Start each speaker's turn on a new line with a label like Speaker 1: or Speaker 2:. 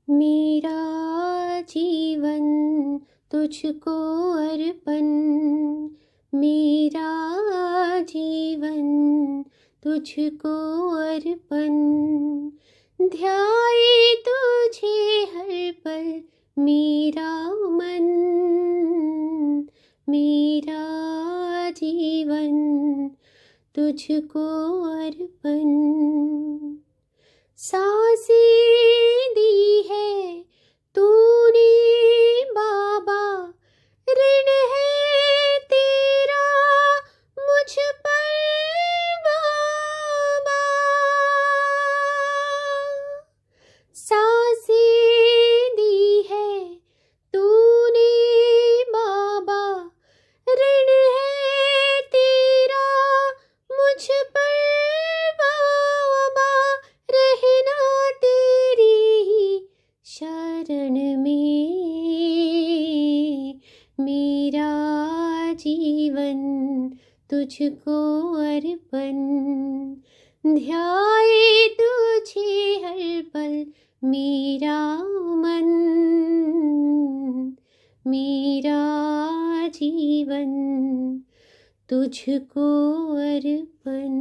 Speaker 1: मेरा जीवन तुझको अर्पण, मेरा जीवन तुझको अर्पण। ध्याए तुझे हर पल मेरा मन, मेरा जीवन तुझको अर्पण। सांसें दी है तूने बाबा, ऋण है तेरा मुझ पर बाबा। सांसें दी है तूने बाबा, ऋण है तेरा मुझ पर बाबा। रहना तेरी ही शरण में, मेरा जीवन तुझको अर्पण। ध्याए तुझे हर पल मेरा मन, मेरा जीवन तुझको अर्पण।